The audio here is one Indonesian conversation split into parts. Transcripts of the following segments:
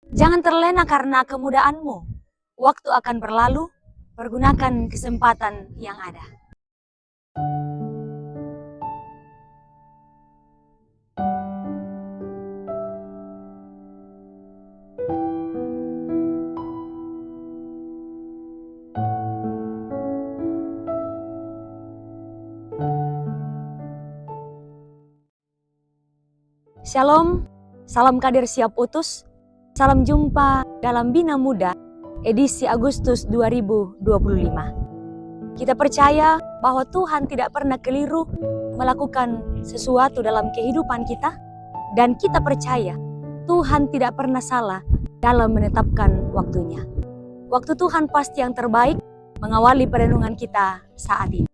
Jangan terlena karena kemudaanmu. Waktu akan berlalu, pergunakan kesempatan yang ada. Shalom, salam kader siap utus. Salam jumpa dalam Bina Muda edisi Agustus 2025. Kita percaya bahwa Tuhan tidak pernah keliru melakukan sesuatu dalam kehidupan kita, dan kita percaya Tuhan tidak pernah salah dalam menetapkan waktunya. Waktu Tuhan pasti yang terbaik mengawali perenungan kita saat ini.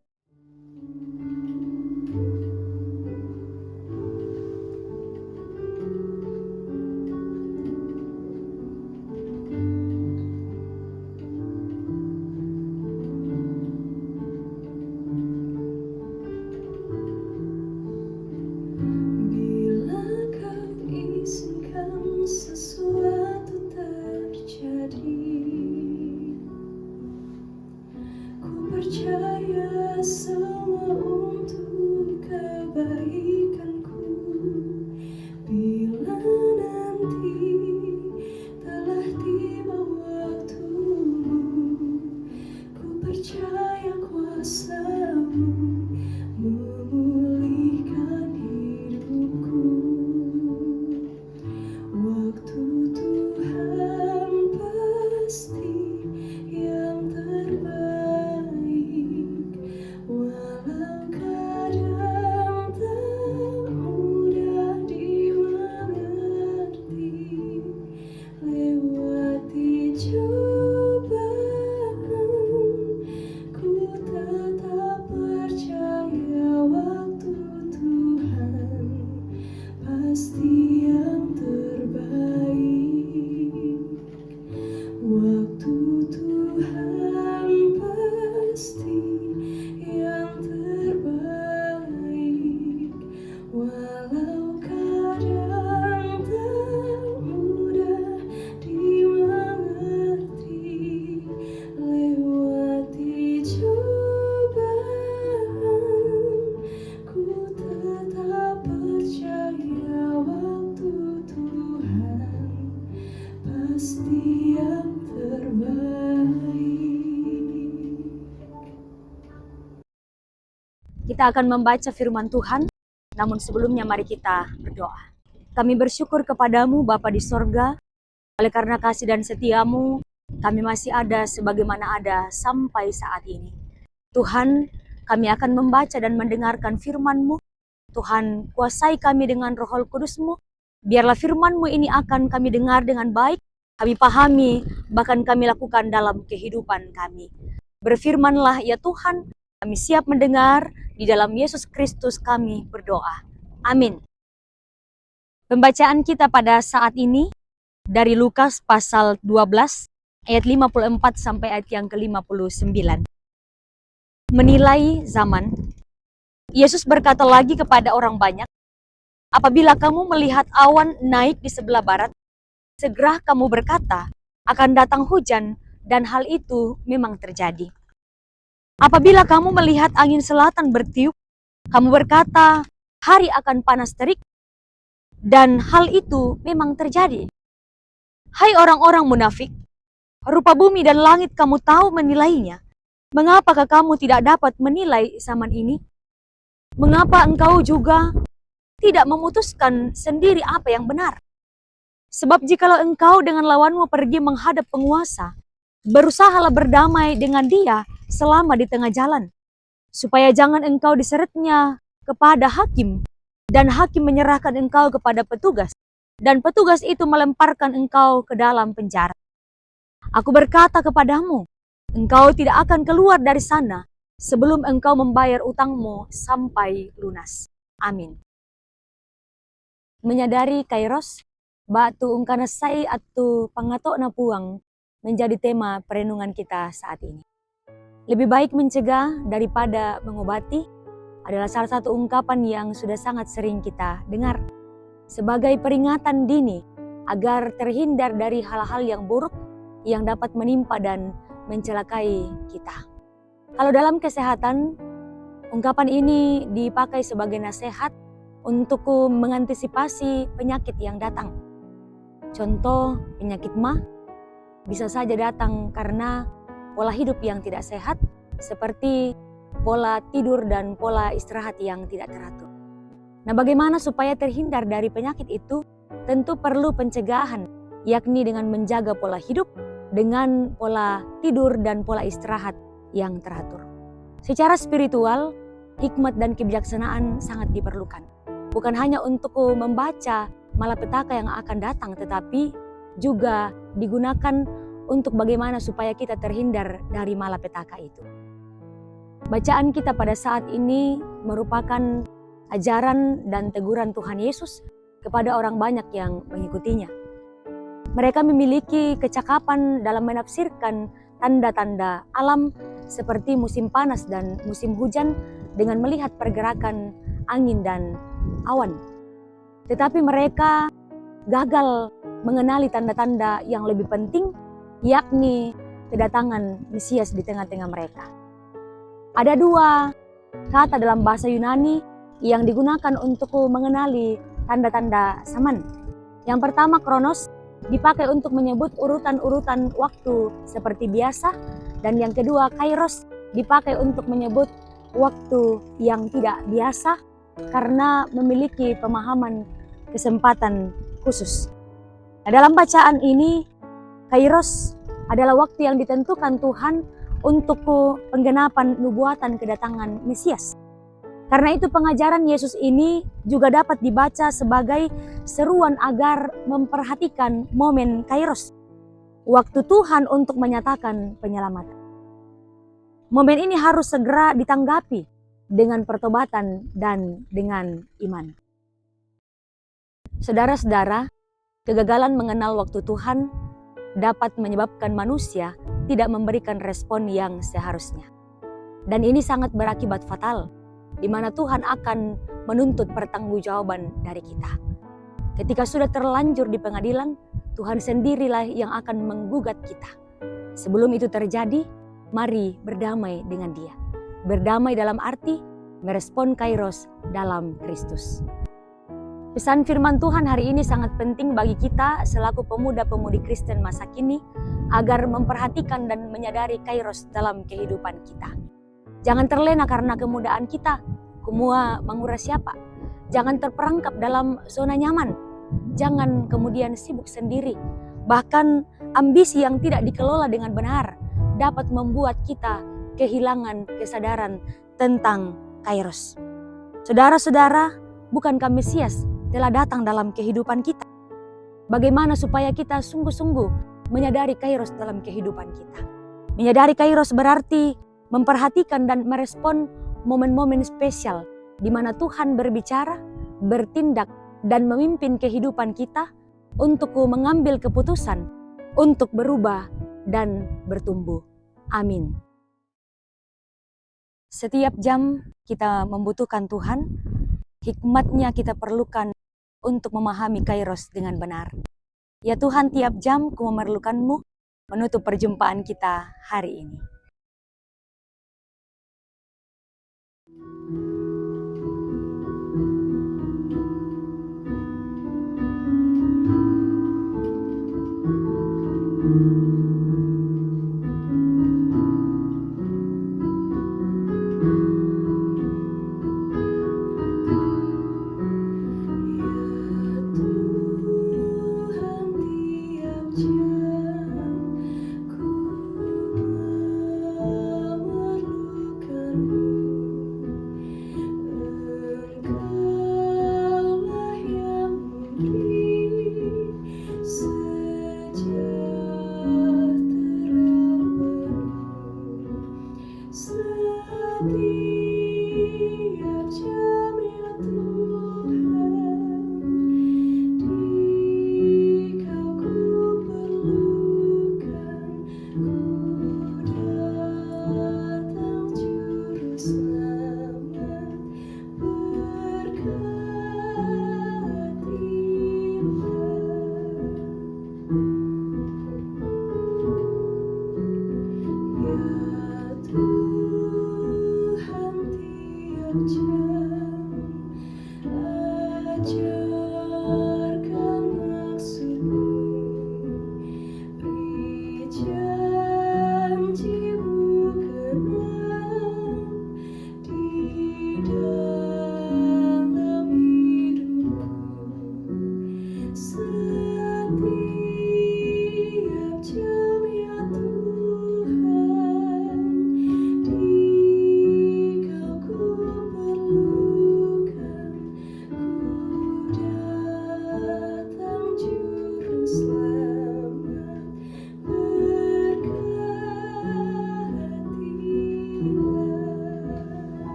Percaya semua untuk kebaikanku. Bila nanti telah tiba waktumu, ku percaya kuasa-Mu memulihkan hidupku. Waktu Tuhan pasti yang terbaik. Walau kadang tak mudah dimengerti, lewati cobaan, ku tetap percaya waktu Tuhan pasti yang terbaik. Waktu Tuhan pasti yang terbaik, walau kadang tak mudah dimengerti, lewati cobaan, ku tetap percaya waktu Tuhan pasti yang terbaik. Kita akan membaca firman Tuhan, namun sebelumnya mari kita berdoa. Kami bersyukur kepadamu Bapa di sorga, oleh karena kasih dan setiamu, kami masih ada sebagaimana ada sampai saat ini. Tuhan, kami akan membaca dan mendengarkan firman-Mu. Tuhan, kuasai kami dengan Roh Kudus-Mu. Biarlah firman-Mu ini akan kami dengar dengan baik, kami pahami, bahkan kami lakukan dalam kehidupan kami. Berfirmanlah ya Tuhan, kami siap mendengar, di dalam Yesus Kristus kami berdoa. Amin. Pembacaan kita pada saat ini dari Lukas pasal 12 ayat 54 sampai ayat yang ke-59. Menilai zaman. Yesus berkata lagi kepada orang banyak, apabila kamu melihat awan naik di sebelah barat, segera kamu berkata, akan datang hujan, dan hal itu memang terjadi. Apabila kamu melihat angin selatan bertiup, kamu berkata, hari akan panas terik, dan hal itu memang terjadi. Hai orang-orang munafik, rupa bumi dan langit kamu tahu menilainya. Mengapakah kamu tidak dapat menilai zaman ini? Mengapa engkau juga tidak memutuskan sendiri apa yang benar? Sebab jikalau engkau dengan lawanmu pergi menghadap penguasa, berusahalah berdamai dengan dia selama di tengah jalan, supaya jangan engkau diseretnya kepada hakim, dan hakim menyerahkan engkau kepada petugas, dan petugas itu melemparkan engkau ke dalam penjara. Aku berkata kepadamu, engkau tidak akan keluar dari sana sebelum engkau membayar utangmu sampai lunas. Amin. Menyadari kairos, batu ungkana sai atau pangato na puang menjadi tema perenungan kita saat ini. Lebih baik mencegah daripada mengobati adalah salah satu ungkapan yang sudah sangat sering kita dengar. Sebagai peringatan dini agar terhindar dari hal-hal yang buruk yang dapat menimpa dan mencelakai kita. Kalau dalam kesehatan, ungkapan ini dipakai sebagai nasihat untuk mengantisipasi penyakit yang datang. Contoh, penyakit MA bisa saja datang karena pola hidup yang tidak sehat, seperti pola tidur dan pola istirahat yang tidak teratur. Nah, bagaimana supaya terhindar dari penyakit itu? Tentu perlu pencegahan, yakni dengan menjaga pola hidup, dengan pola tidur dan pola istirahat yang teratur. Secara spiritual, hikmat dan kebijaksanaan sangat diperlukan. Bukan hanya untuk membaca malapetaka yang akan datang, tetapi juga digunakan untuk bagaimana supaya kita terhindar dari malapetaka itu. Bacaan kita pada saat ini merupakan ajaran dan teguran Tuhan Yesus kepada orang banyak yang mengikutinya. Mereka memiliki kecakapan dalam menafsirkan tanda-tanda alam seperti musim panas dan musim hujan dengan melihat pergerakan angin dan awan. Tetapi mereka gagal mengenali tanda-tanda yang lebih penting, yakni kedatangan Mesias di tengah-tengah mereka. Ada dua kata dalam bahasa Yunani yang digunakan untuk mengenali tanda-tanda zaman. Yang pertama, kronos, dipakai untuk menyebut urutan-urutan waktu seperti biasa, dan yang kedua, kairos, dipakai untuk menyebut waktu yang tidak biasa karena memiliki pemahaman kesempatan khusus. Nah, dalam bacaan ini, kairos adalah waktu yang ditentukan Tuhan untuk penggenapan nubuatan kedatangan Mesias. Karena itu pengajaran Yesus ini juga dapat dibaca sebagai seruan agar memperhatikan momen kairos, waktu Tuhan untuk menyatakan penyelamatan. Momen ini harus segera ditanggapi dengan pertobatan dan dengan iman. Saudara-saudara, kegagalan mengenal waktu Tuhan dapat menyebabkan manusia tidak memberikan respon yang seharusnya. Dan ini sangat berakibat fatal, di mana Tuhan akan menuntut pertanggungjawaban dari kita. Ketika sudah terlanjur di pengadilan, Tuhan sendirilah yang akan menggugat kita. Sebelum itu terjadi, mari berdamai dengan Dia. Berdamai dalam arti merespon kairos dalam Kristus. Pesan firman Tuhan hari ini sangat penting bagi kita selaku pemuda-pemudi Kristen masa kini agar memperhatikan dan menyadari kairos dalam kehidupan kita. Jangan terlena karena kemudaan kita, kumua menguras siapa. Jangan terperangkap dalam zona nyaman. Jangan kemudian sibuk sendiri. Bahkan ambisi yang tidak dikelola dengan benar dapat membuat kita kehilangan kesadaran tentang kairos. Saudara-saudara, bukankah Mesias telah datang dalam kehidupan kita? Bagaimana supaya kita sungguh-sungguh menyadari kairos dalam kehidupan kita? Menyadari kairos berarti memperhatikan dan merespon momen-momen spesial di mana Tuhan berbicara, bertindak, dan memimpin kehidupan kita untuk mengambil keputusan, untuk berubah dan bertumbuh. Amin. Setiap jam kita membutuhkan Tuhan, hikmat-Nya kita perlukan untuk memahami kairos dengan benar. Ya Tuhan, tiap jam ku memerlukan-Mu menutup perjumpaan kita hari ini. saja